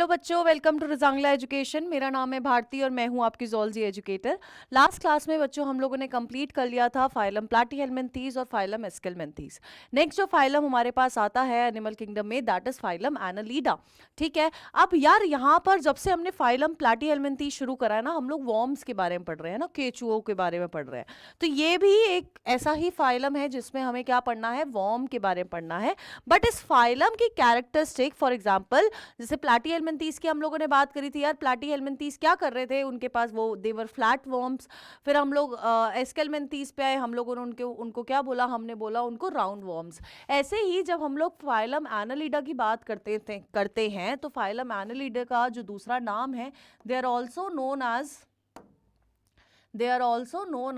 बच्चों, welcome to Rezang La education. मेरा नाम है भारती और मैं हूं आपकी ज़ूलॉजी एजुकेटर। लास्ट क्लास में बच्चों हम लोगों ने कंप्लीट कर लिया था फाइलम प्लैटीहेल्मिन्थीज और फाइलम एस्केल्मिन्थीज। नेक्स्ट जो फाइलम हमारे पास आता है एनिमल किंगडम में, दैट इज फाइलम एनालिडा। ठीक है, अब यार यहाँ पर जब से हमने फाइलम प्लैटीहेल्मिन्थीज शुरू करा है ना, हम लोग वॉर्म्स के बारे में पढ़ रहे हैं ना, केचुओं के बारे में पढ़ रहे हैं। तो ये भी एक ऐसा ही फाइलम है जिसमें हमें क्या पढ़ना है, वॉर्म के बारे में पढ़ना है। बट इस फाइलम की कैरेक्टरिस्टिक, फॉर एग्जाम्पल जैसे प्लैटीहेल्मिन्थीज की हम लोगों ने बात करी थी यार, प्लैटीहेल्मिन्थीज क्या कर रहे थे, उनके पास वो देवर फ्लैट वॉर्म्स। फिर हम लोग एस्केल्मिन्थीज पे आए, हम लोगों ने उनको क्या बोला, हमने बोला उनको राउंड वॉर्म्स। ऐसे ही जब हम लोग फाइलम एनालिडा की बात करते हैं तो फाइलम एनालिडा का जो दूसरा नाम है, they are also known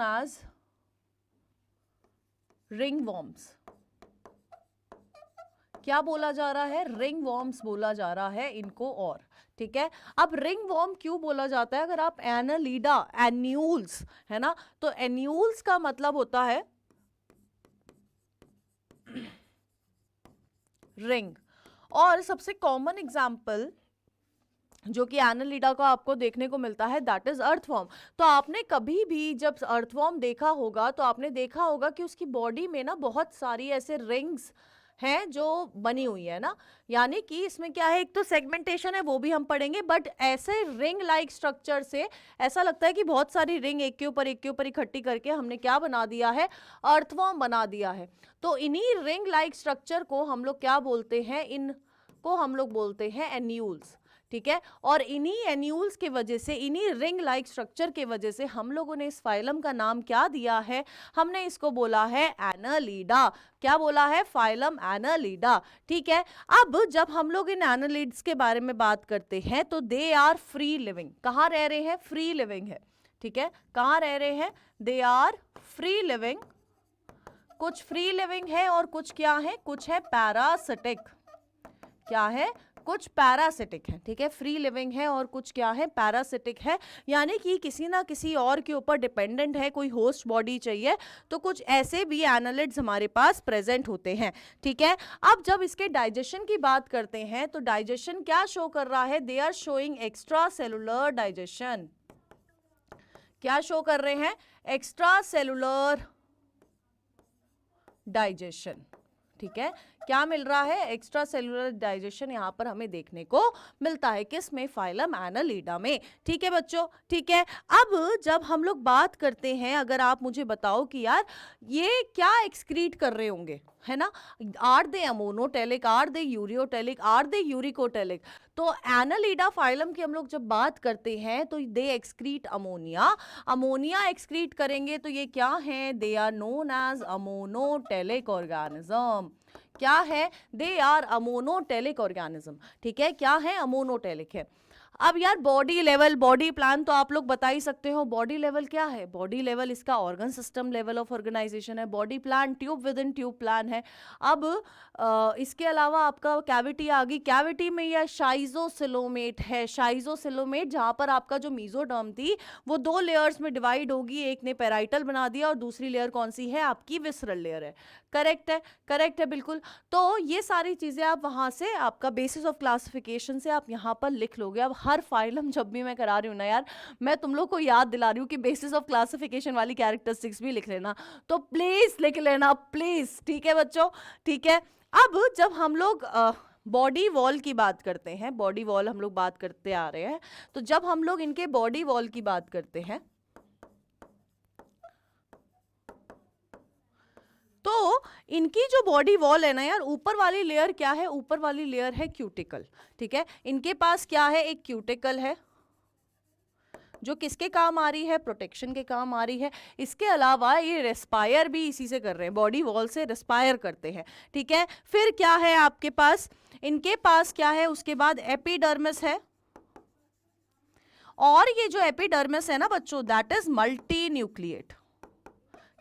as ring worms. क्या बोला जा रहा है, रिंग वॉर्म्स बोला जा रहा है इनको। और ठीक है, अब रिंग वॉर्म क्यों बोला जाता है, अगर आप एनालिडा, एन्यूल्स है ना, तो एन्यूल्स का मतलब होता है रिंग। और सबसे कॉमन एग्जाम्पल जो कि एनालिडा का आपको देखने को मिलता है, दैट इज अर्थवॉर्म। तो आपने कभी भी जब अर्थवॉर्म देखा होगा तो आपने देखा होगा कि उसकी बॉडी में ना बहुत सारी ऐसे रिंग्स हैं जो बनी हुई है ना, यानी कि इसमें क्या है, एक तो सेगमेंटेशन है वो भी हम पढ़ेंगे, बट ऐसे रिंग लाइक स्ट्रक्चर से ऐसा लगता है कि बहुत सारी रिंग एक के ऊपर इकट्ठी करके हमने क्या बना दिया है, अर्थवॉर्म बना दिया है। तो इन्हीं रिंग लाइक स्ट्रक्चर को हम लोग क्या बोलते हैं, इनको हम लोग बोलते हैं एन्यूल्स। ठीक है, और इन्हीं एन्यूल्स के वजह से, इन्हीं रिंग लाइक स्ट्रक्चर के वजह से हम लोगों ने इस फाइलम का नाम क्या दिया है, हमने इसको बोला है एनालिडा। क्या बोला है, फाइलम एनालिडा। ठीक है, अब जब हम लोग इन एनालिड्स के बारे में बात करते हैं तो दे आर फ्री लिविंग। कहाँ रह रहे हैं, फ्री लिविंग है। ठीक है, कहाँ रह रहे हैं, दे आर फ्री लिविंग। कुछ फ्री लिविंग है और कुछ क्या है, कुछ है पैरासिटिक। क्या है, कुछ पैरासिटिक है। ठीक है, फ्री लिविंग है और कुछ क्या है, पैरासिटिक है, यानी कि किसी ना किसी और के ऊपर डिपेंडेंट है, कोई होस्ट बॉडी चाहिए। तो कुछ ऐसे भी एनालिड्स हमारे पास प्रेजेंट होते हैं। ठीक है, अब जब इसके डाइजेशन की बात करते हैं तो डाइजेशन क्या शो कर रहा है, they are showing extracellular digestion. क्या शो कर रहे हैं, एक्स्ट्रा सेलुलर डाइजेशन। ठीक है, क्या मिल रहा है, एक्स्ट्रा सेलुलर डाइजेशन यहां पर हमें देखने को मिलता है, किस में, फाइलम एनालिडा में। ठीक है बच्चों, ठीक है। अब जब हम लोग बात करते हैं, अगर आप मुझे बताओ कि यार ये क्या एक्सक्रीट कर रहे होंगे, है ना, are they ammonotelic, are they ureotelic, are they uricotelic. तो एनालिडा फाइलम की हम लोग जब बात करते हैं तो they excrete ammonia. Ammonia excrete करेंगे तो ये क्या है, they are known as ammonotelic organism. क्या है, दे आर अमोनोटेलिक ऑर्गेनिज्म। ठीक है, क्या है, अमोनोटेलिक है। अब यार बॉडी लेवल, बॉडी प्लान तो आप लोग बता ही सकते हो, बॉडी लेवल क्या है, बॉडी लेवल इसका organ system level of organisation है। Body plan tube within tube plan है। अब इसके अलावा आपका कैविटी आ गई, कैविटी में यह शाइजोसिलोमेट है, शाइजोसिलोमेट, जहां पर आपका जो मीजोडर्म थी वो दो लेयर्स में डिवाइड होगी, एक ने पेराइटल बना दिया और दूसरी लेयर कौन सी है, आपकी विसरल लेयर है। करेक्ट है, करेक्ट है बिल्कुल। तो ये सारी चीजें आप वहां से, आपका बेसिस ऑफ क्लासिफिकेशन से आप यहाँ पर लिख लोगे। अब हर फाइलम जब भी मैं करा रही हूँ ना यार, मैं तुम लोग को याद दिला रही हूँ कि बेसिस ऑफ क्लासिफिकेशन वाली कैरेक्टरिस्टिक्स भी लिख लेना, तो प्लीज लिख लेना प्लीज। ठीक है बच्चों, ठीक है। अब जब हम लोग बॉडी वॉल की बात करते हैं, बॉडी वॉल हम लोग बात करते आ रहे हैं, तो जब हम लोग इनके बॉडी वॉल की बात करते हैं तो इनकी जो बॉडी वॉल है ना यार, ऊपर वाली लेयर क्या है, ऊपर वाली लेयर है क्यूटिकल। ठीक है, इनके पास क्या है, एक क्यूटिकल है जो किसके काम आ रही है, प्रोटेक्शन के काम आ रही है। इसके अलावा ये रेस्पायर भी इसी से कर रहे हैं, बॉडी वॉल से रेस्पायर करते हैं। ठीक है, फिर क्या है आपके पास, इनके पास क्या है, उसके बाद एपिडर्मिस है। और ये जो एपिडर्मिस है ना बच्चों, दैट इज मल्टी न्यूक्लिएट।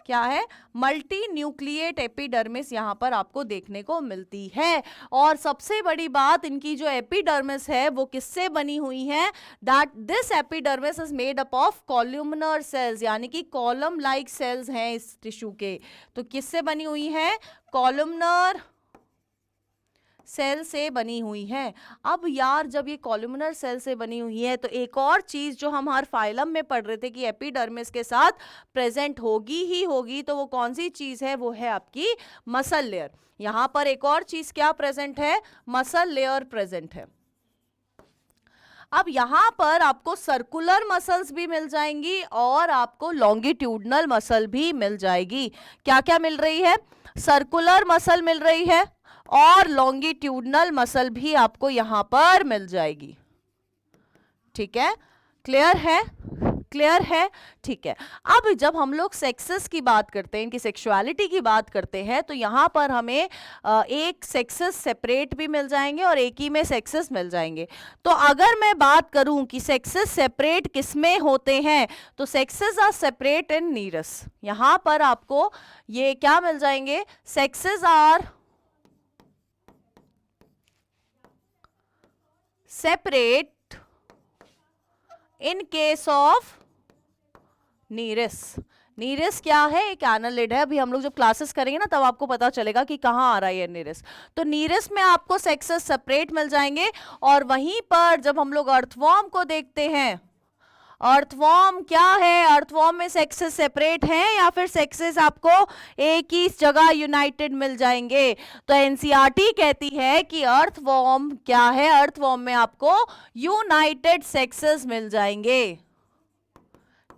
क्या है, मल्टी न्यूक्लिएट एपिडर्मिस यहां पर आपको देखने को मिलती है। और सबसे बड़ी बात, इनकी जो एपिडर्मिस है वो किससे बनी हुई है, that this epidermis is made up of columnar sales, यानी कि कॉलम लाइक सेल्स हैं इस टिश्यू के। तो किससे बनी हुई है, कॉलमनर सेल से बनी हुई है। अब यार जब ये कॉलुमिनर सेल से बनी हुई है तो एक और चीज जो हम हर फाइलम में पढ़ रहे थे कि एपिडर्मिस के साथ प्रेजेंट होगी ही होगी, तो वो कौन सी चीज है? वो है आपकी मसल लेयर। यहां पर एक और चीज क्या प्रेजेंट है? मसल लेयर प्रेजेंट है। अब यहां पर आपको सर्कुलर मसल्स भी मिल जाएंगी और आपको लॉन्गिट्यूडनल मसल भी मिल जाएगी। क्या क्या मिल रही है? सर्कुलर मसल मिल रही है और लॉन्गिट्यूडनल मसल भी आपको यहां पर मिल जाएगी। ठीक है, क्लियर है? क्लियर है? ठीक है। अब जब हम लोग सेक्सेस की बात करते हैं, इनकी सेक्सुअलिटी की बात करते हैं, तो यहां पर हमें एक सेक्सेस सेपरेट भी मिल जाएंगे और एक ही में सेक्सेस मिल जाएंगे। तो अगर मैं बात करूं कि सेक्सेस सेपरेट किसमें होते हैं, तो सेक्सेस आर सेपरेट इन नीरस। यहां पर आपको ये क्या मिल जाएंगे? Sexes are separate in case of Nereis. Nereis क्या है? एक एनालिड है। अभी हम लोग जब क्लासेस करेंगे ना तब आपको पता चलेगा कि कहाँ आ रहा है ये नीरस। तो नीरस में आपको सेक्सेस सेपरेट मिल जाएंगे। और वहीं पर जब हम लोग अर्थवॉर्म को देखते हैं, अर्थवॉर्म क्या है? अर्थवॉर्म में सेक्सेस सेपरेट हैं या फिर सेक्सेस आपको एक ही जगह यूनाइटेड मिल जाएंगे? तो एनसीईआरटी कहती है कि अर्थवॉर्म क्या है? अर्थवॉर्म में आपको यूनाइटेड सेक्सेस मिल जाएंगे।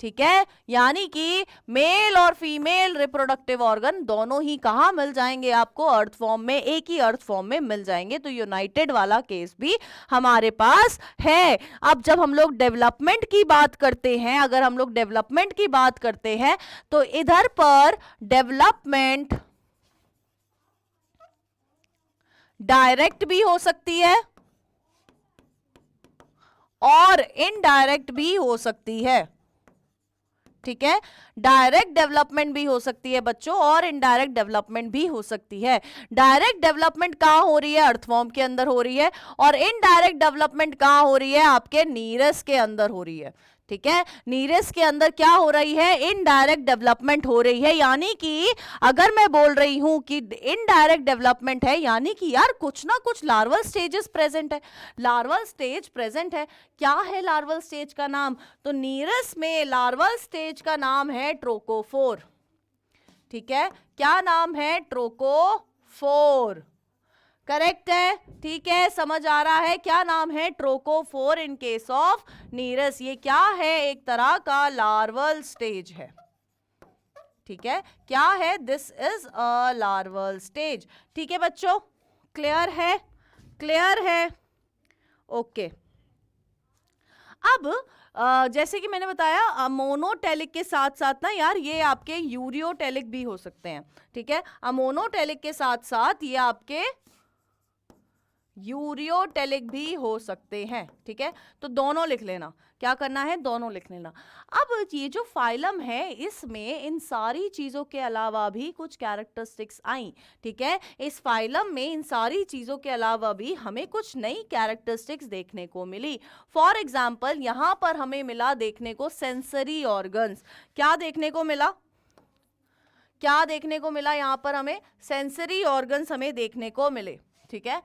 ठीक है, यानी कि मेल और फीमेल रिप्रोडक्टिव ऑर्गन दोनों ही कहां मिल जाएंगे? आपको अर्थवॉर्म में, एक ही अर्थवॉर्म में मिल जाएंगे। तो यूनाइटेड वाला केस भी हमारे पास है। अब जब हम लोग डेवलपमेंट की बात करते हैं, अगर हम लोग डेवलपमेंट की बात करते हैं, तो इधर पर डेवलपमेंट डायरेक्ट भी हो सकती है और इनडायरेक्ट भी हो सकती है। ठीक है, डायरेक्ट डेवलपमेंट भी हो सकती है बच्चों और इनडायरेक्ट डेवलपमेंट भी हो सकती है। डायरेक्ट डेवलपमेंट कहां हो रही है? अर्थवॉर्म के अंदर हो रही है। और इनडायरेक्ट डेवलपमेंट कहां हो रही है? आपके नीरस के अंदर हो रही है। ठीक है, नीरस के अंदर क्या हो रही है? इनडायरेक्ट डेवलपमेंट हो रही है। यानी कि अगर मैं बोल रही हूं कि इनडायरेक्ट डेवलपमेंट है, यानी कि यार कुछ ना कुछ लार्वल स्टेजेस प्रेजेंट है। लार्वल स्टेज प्रेजेंट है। क्या है लार्वल स्टेज का नाम? तो नीरस में लार्वल स्टेज का नाम है ट्रोकोफोर। ठीक है, क्या नाम है? ट्रोकोफोर। करेक्ट है, ठीक है, समझ आ रहा है? क्या नाम है? ट्रोकोफोर इन केस ऑफ नीरस। ये क्या है? एक तरह का लार्वल स्टेज है। ठीक है, क्या है? This is a larval stage. ठीक है बच्चों, क्लियर है? क्लियर है? ओके। अब जैसे कि मैंने बताया मोनोटेलिक के साथ साथ ना यार ये आपके यूरियोटेलिक भी हो सकते हैं। ठीक है, अमोनोटेलिक के साथ साथ ये आपके यूरियोटेलिक भी हो सकते हैं। ठीक है, तो दोनों लिख लेना। क्या करना है? दोनों लिख लेना। अब ये जो फाइलम है इसमें इन सारी चीजों के अलावा भी कुछ कैरेक्टरिस्टिक्स आई। ठीक है, इस फाइलम में इन सारी चीजों के अलावा भी हमें कुछ नई कैरेक्टरिस्टिक्स देखने को मिली। फॉर एग्जाम्पल यहां पर हमें मिला देखने को सेंसरी ऑर्गन्स। क्या देखने को मिला? क्या देखने को मिला? यहां पर हमें सेंसरी ऑर्गन्स हमें देखने को मिले। ठीक है,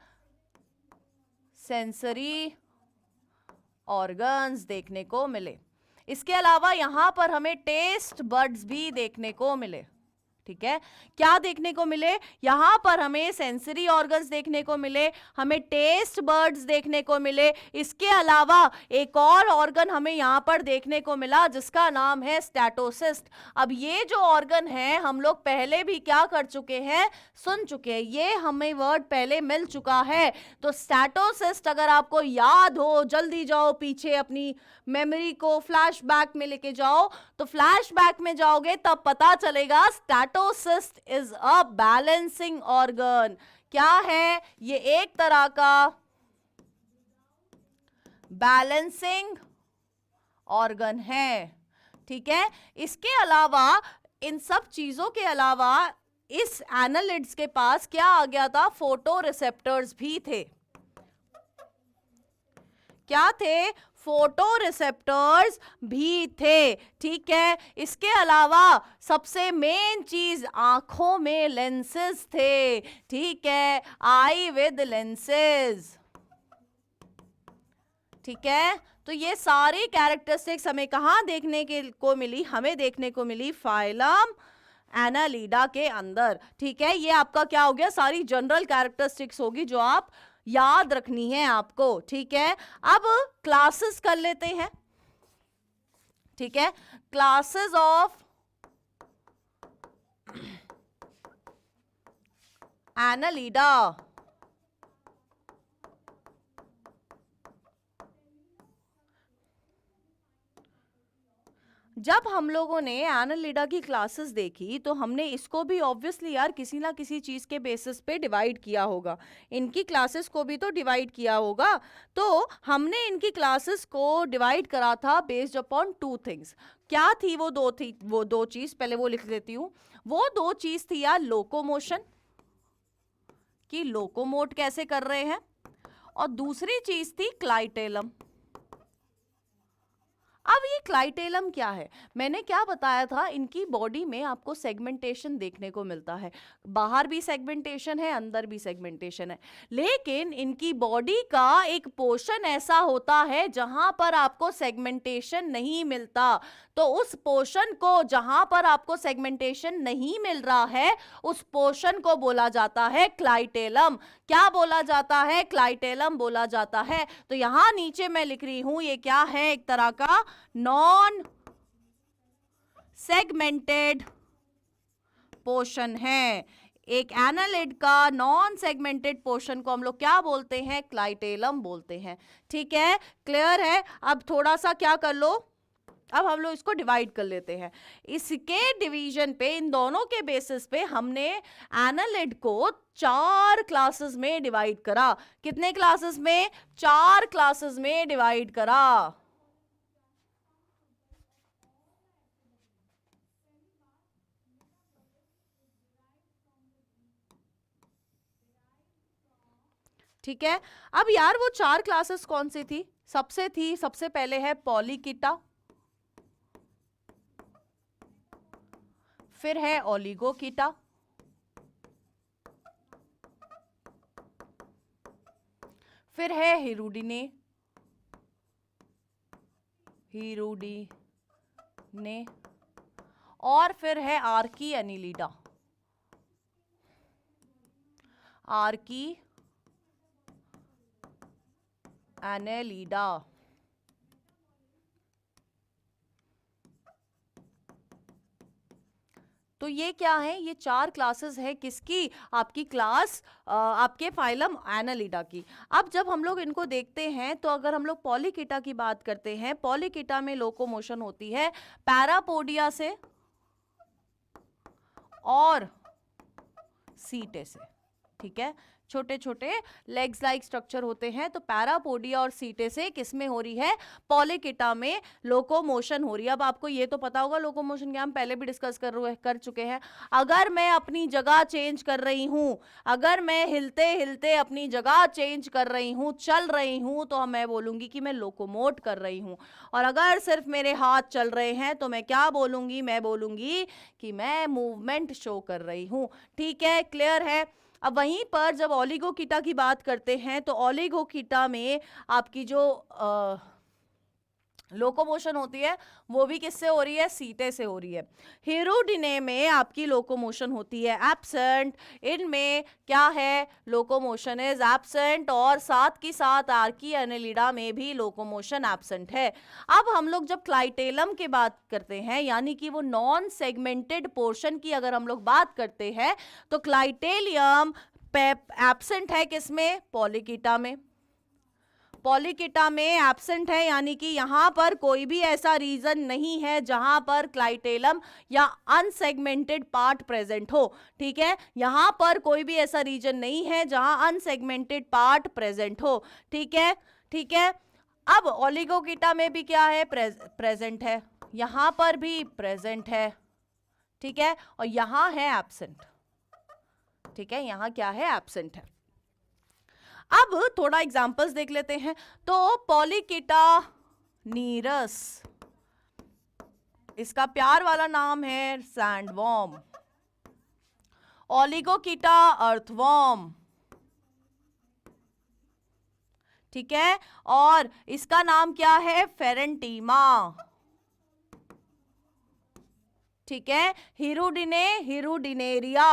सेंसरी ऑर्गन्स देखने को मिले। इसके अलावा यहां पर हमें टेस्ट बड्स भी देखने को मिले। ठीक है, क्या देखने को मिले? यहां पर हमें सेंसरी ऑर्गन्स देखने को मिले, हमें टेस्ट बर्ड्स देखने को मिले। इसके अलावा एक और ऑर्गन हमें यहां पर देखने को मिला जिसका नाम है स्टैटोसिस्ट। अब ये जो ऑर्गन है हम लोग पहले भी क्या कर चुके हैं? सुन चुके हैं। ये हमें वर्ड पहले मिल चुका है। तो स्टैटोसिस्ट अगर आपको याद हो, जल्दी जाओ पीछे अपनी मेमोरी को फ्लैशबैक में लेके जाओ। तो फ्लैशबैक में जाओगे तब पता चलेगा statocyst is a balancing organ. क्या है? ये एक तरह का बैलेंसिंग ऑर्गन है। ठीक है, इसके अलावा इन सब चीजों के अलावा इस एनालिड्स के पास क्या आ गया था? फोटो रिसेप्टर्स भी थे। क्या थे? फोटो रिसेप्टर्स भी थे, ठीक है। इसके अलावा सबसे मेन चीज आंखों में लेंसेज थे, ठीक है, आई विद लेंसेज, ठीक है। तो ये सारी कैरेक्टरिस्टिक्स हमें कहां देखने को मिली, हमें देखने को मिली फाइलम एनालिडा के अंदर, ठीक है। ये आपका क्या हो गया, सारी जनरल कैरेक्टरिस्टिक्स होगी जो आप याद रखनी है आपको, ठीक है। अब क्लासेस कर लेते हैं, ठीक है। Classes of Annelida. जब हम लोगों ने एनालिडा की क्लासेस देखी तो हमने इसको भी ऑब्वियसली यार किसी ना किसी चीज के बेसिस पे डिवाइड किया होगा, इनकी क्लासेस को भी तो डिवाइड किया होगा। तो हमने इनकी क्लासेस को डिवाइड करा था बेस्ड अपॉन टू थिंग्स। क्या थी वो दो चीज, पहले वो लिख लेती हूँ। वो दो चीज थी यार, लोकोमोशन, कि लोकोमोट कैसे कर रहे हैं, और दूसरी चीज थी क्लाइटेलम। अब ये क्लाइटेलम क्या है, मैंने क्या बताया था, इनकी बॉडी में आपको सेगमेंटेशन देखने को मिलता है, बाहर भी सेगमेंटेशन है, अंदर भी सेगमेंटेशन है, लेकिन इनकी बॉडी का एक पोर्शन ऐसा होता है जहां पर आपको सेगमेंटेशन नहीं मिलता। तो उस पोर्शन को, जहां पर आपको सेगमेंटेशन नहीं मिल रहा है, उस पोर्शन को बोला जाता है क्लाइटेलम। क्या बोला जाता है, क्लाइटेलम बोला जाता है। तो यहां नीचे मैं लिख रही हूं, ये क्या है, एक तरह का नॉन सेगमेंटेड पोर्शन है। एक एनालिड का नॉन सेगमेंटेड पोर्शन को हम लोग क्या बोलते हैं, क्लाइटेलम बोलते हैं, ठीक है। क्लियर है। अब थोड़ा सा क्या कर लो, अब हम लोग इसको डिवाइड कर लेते हैं। इसके डिवीजन पे, इन दोनों के बेसिस पे हमने एनालिड को 4 क्लासेस में डिवाइड करा। कितने क्लासेस में, 4 क्लासेस में डिवाइड करा। ठीक है। अब यार वो 4 क्लासेस कौन सी थी, सबसे पहले है पॉलीकीटा, फिर है ओलिगोकीटा, फिर है हिरुडिने, और फिर है आर्की एनिलिडा, आर्की एनेलिडा। तो ये क्या है, ये 4 क्लासेस है किसकी, आपकी क्लास आपके फाइलम एनालिडा की। अब जब हम लोग इनको देखते हैं तो अगर हम लोग पॉलीकीटा की बात करते हैं, पॉलीकीटा में लोकोमोशन होती है पैरापोडिया से और सीटे से, ठीक है। छोटे छोटे लेग्स लाइक स्ट्रक्चर होते हैं, तो पैरापोडिया और सीटे से किसमें हो रही है, पॉलीकीटा में लोकोमोशन हो रही है। अब आपको ये तो पता होगा लोकोमोशन क्या, हम पहले भी डिस्कस कर चुके हैं। अगर मैं अपनी जगह चेंज कर रही हूं, अगर मैं हिलते हिलते अपनी जगह चेंज कर रही हूं, चल रही हूं, तो मैं बोलूंगी कि मैं लोकोमोट कर रही हूं। और अगर सिर्फ मेरे हाथ चल रहे हैं तो मैं क्या बोलूंगी, मैं बोलूंगी कि मैं मूवमेंट शो कर रही हूं, ठीक है। क्लियर है। अब वहीं पर जब ओलिगोकीटा की बात करते हैं तो ओलिगोकीटा में आपकी जो लोकोमोशन होती है वो भी किससे हो रही है, सीटे से हो रही है। हिरुडिने में आपकी लोकोमोशन होती है एब्सेंट, इनमें क्या है, लोकोमोशन इज एब्सेंट, और साथ की साथ आर्की एनेलिडा में भी लोकोमोशन एब्सेंट है। अब हम लोग जब क्लाइटेलम की बात करते हैं, यानी कि वो नॉन सेगमेंटेड पोर्शन की अगर हम लोग बात करते हैं, तो क्लाइटेलियम एब्सेंट है किसमें, पॉलीकीटा में। पॉलीकीटा में एब्सेंट है, यानी कि यहां पर कोई भी ऐसा रीजन नहीं है जहां पर क्लाइटेलम या अनसेगमेंटेड पार्ट प्रेजेंट हो, ठीक है। यहां पर कोई भी ऐसा रीजन नहीं है जहां अनसेगमेंटेड पार्ट प्रेजेंट हो, ठीक है, ठीक है। अब ओलिगोकीटा में भी क्या है, प्रेजेंट है, यहां पर भी प्रेजेंट है, ठीक है, और यहां है एब्सेंट, ठीक है, यहां क्या है, एब्सेंट है। अब थोड़ा एग्जांपल्स देख लेते हैं। तो पॉलीकीटा नीरस, इसका प्यार वाला नाम है सैंडवॉर्म। ओलिगोकीटा अर्थवॉर्म, ठीक है, और इसका नाम क्या है, फेरेंटीमा, ठीक है। हिरुडिने, हिरुडिनेरिया,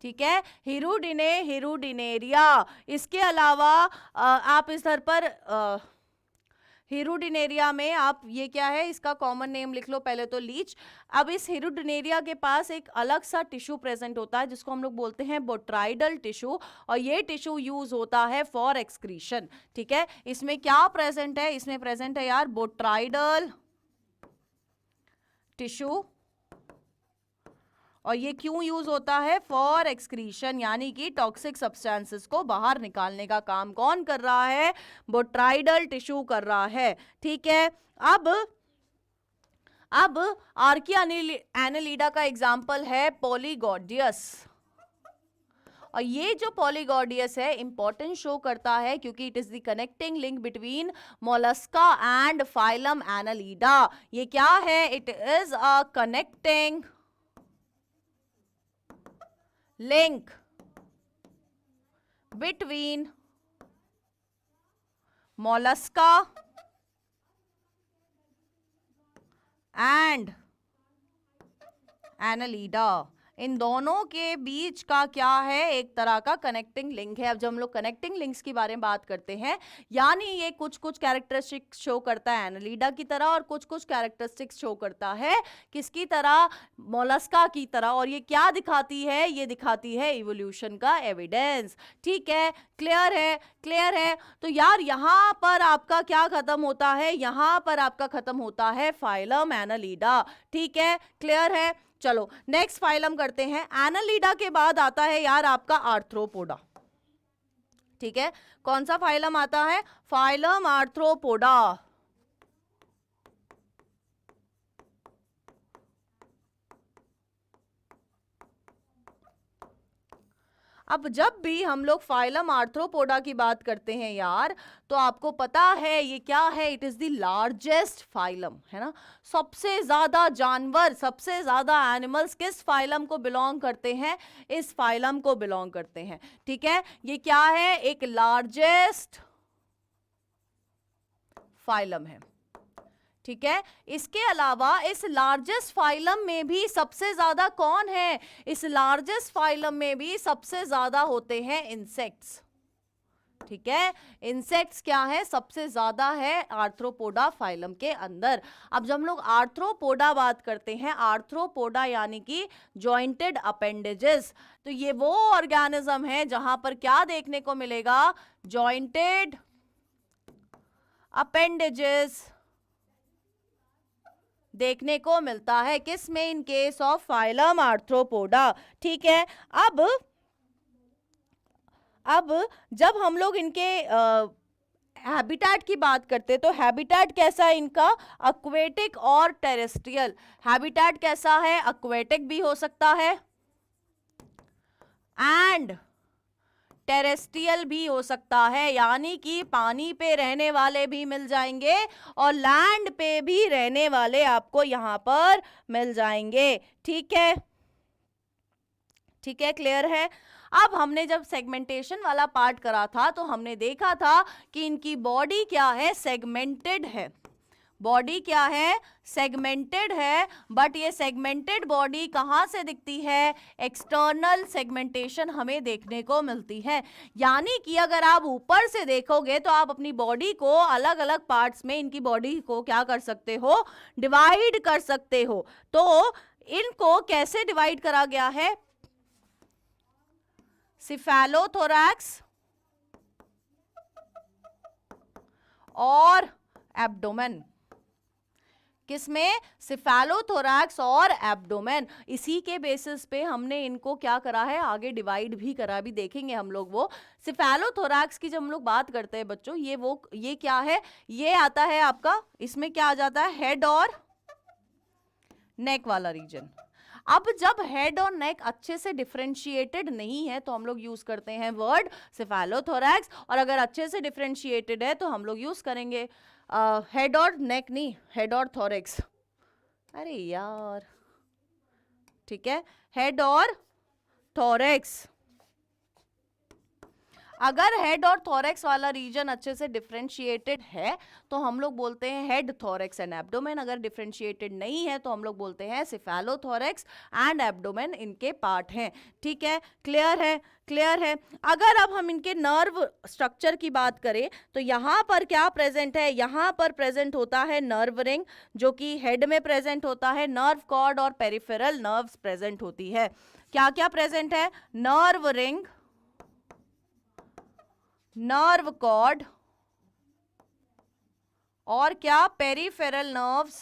ठीक है, हिरुडिने, हिरुडिनेरिया। इसके अलावा आप इधर पर हिरुडिनेरिया में आप ये क्या है, इसका कॉमन नेम लिख लो पहले तो, लीच। अब इस हिरुडिनेरिया के पास एक अलग सा टिश्यू प्रेजेंट होता है जिसको हम लोग बोलते हैं बोट्राइडल टिश्यू, और ये टिश्यू यूज होता है फॉर एक्सक्रीशन, ठीक है। इसमें क्या प्रेजेंट है, इसमें प्रेजेंट है यार बोट्राइडल टिश्यू, और ये क्यों यूज होता है, फॉर एक्सक्रीशन, यानी कि टॉक्सिक सब्सटेंसेस को बाहर निकालने का काम कौन कर रहा है, बोट्राइडल टिश्यू कर रहा है, ठीक है। अब आर्किया एनालिडा का एग्जाम्पल है पॉलीगॉडियस, और ये जो पॉलीगॉडियस है इंपॉर्टेंट शो करता है क्योंकि it is the connecting link between Mollusca and phylum Annelida. ये क्या है, it is a connecting link between mollusca and annelida। इन दोनों के बीच का क्या है, एक तरह का कनेक्टिंग लिंक है। अब जब हम लोग कनेक्टिंग लिंक्स की बारे में बात करते हैं, यानी ये कुछ कुछ कैरेक्टरिस्टिक्स शो करता है एनालिडा की तरह, और कुछ कुछ कैरेक्टरिस्टिक्स शो करता है किसकी तरह, मोलस्का की तरह। और ये क्या दिखाती है, ये दिखाती है इवोल्यूशन का एविडेंस, ठीक है। क्लियर है, क्लियर है। तो यार यहां पर आपका क्या खत्म होता है, यहां पर आपका खत्म होता है फाइलम एनालिडा, ठीक है, क्लियर है। चलो नेक्स्ट फाइलम करते हैं। एनालिडा के बाद आता है यार आपका आर्थ्रोपोडा, ठीक है। कौन सा फाइलम आता है, फाइलम आर्थ्रोपोडा। अब जब भी हम लोग फाइलम आर्थ्रोपोडा की बात करते हैं यार, तो आपको पता है ये क्या है, it is the largest phylum, है ना। सबसे ज्यादा जानवर, सबसे ज्यादा एनिमल्स किस फाइलम को बिलोंग करते हैं, इस फाइलम को बिलोंग करते हैं, ठीक है। ये क्या है, एक लार्जेस्ट फाइलम है, ठीक है। इसके अलावा इस लार्जेस्ट फाइलम में भी सबसे ज्यादा कौन है, इस लार्जेस्ट फाइलम में भी सबसे ज्यादा होते हैं इंसेक्ट्स, ठीक है। इंसेक्ट्स क्या है, सबसे ज्यादा है आर्थ्रोपोडा फाइलम के अंदर। अब जब हम लोग आर्थ्रोपोडा बात करते हैं, आर्थ्रोपोडा यानी कि जॉइंटेड अपेंडेजेस, तो ये वो ऑर्गेनिज्म है जहां पर क्या देखने को मिलेगा, जॉइंटेड अपेंडेजेस देखने को मिलता है, किस में, इन केस ऑफ फाइलम आर्थ्रोपोडा, ठीक है। अब जब हम लोग इनके हैबिटेट की बात करते हैं, तो हैबिटेट कैसा है इनका, एक्वेटिक और टेरेस्ट्रियल। हैबिटेट कैसा है, एक्वेटिक भी हो सकता है एंड टेरेस्ट्रियल भी हो सकता है, यानी कि पानी पे रहने वाले भी मिल जाएंगे और लैंड पे भी रहने वाले आपको यहां पर मिल जाएंगे, ठीक है, ठीक है, क्लियर है। अब हमने जब सेगमेंटेशन वाला पार्ट करा था तो हमने देखा था कि इनकी बॉडी क्या है, सेगमेंटेड है, बॉडी क्या है, सेगमेंटेड है। बट ये सेगमेंटेड बॉडी कहां से दिखती है, एक्सटर्नल सेगमेंटेशन हमें देखने को मिलती है। यानी कि अगर आप ऊपर से देखोगे तो आप अपनी बॉडी को अलग अलग पार्ट्स में, इनकी बॉडी को क्या कर सकते हो, डिवाइड कर सकते हो। तो इनको कैसे डिवाइड करा गया है, सिफेलोथोरैक्स और एब्डोमेन, किसमें, सिफेलोथोरैक्स और एब्डोमेन। इसी के बेसिस पे हमने इनको क्या करा है, आगे डिवाइड भी करा, भी देखेंगे हम लोग वो। सिफेलोथोरैक्स की जब हम लोग बात करते हैं बच्चों, ये क्या है, ये आता है आपका, इसमें क्या आ जाता है, हेड और नेक वाला रीजन। अब जब हेड और नेक अच्छे से डिफरेंशिएटेड नहीं है तो हम लोग यूज करते हैं वर्ड सेफेलोथोरैक्स, और अगर अच्छे से डिफरेंशिएटेड है तो हम लोग यूज करेंगे हेड और नेक नहीं, हेड और थोरैक्स। अरे यार, ठीक है, हेड और थोरैक्स। अगर हेड और थोरैक्स वाला रीजन अच्छे से डिफरेंशिएटेड है तो हम लोग बोलते हैं हेड, थोरैक्स एंड एब्डोमेन। अगर डिफरेंशिएटेड नहीं है तो हम लोग बोलते हैं सेफेलोथोरैक्स एंड एब्डोमेन इनके पार्ट हैं। ठीक है, क्लियर है, क्लियर है। अगर अब हम इनके नर्व स्ट्रक्चर की बात करें तो यहाँ पर क्या प्रेजेंट है, यहाँ पर प्रेजेंट होता है नर्व रिंग जो कि हेड में प्रेजेंट होता है, नर्व कॉर्ड और पेरिफेरल नर्व्स प्रेजेंट होती है। क्या क्या प्रेजेंट है, नर्व रिंग, नर्व कॉर्ड और क्या, पेरिफेरल नर्व्स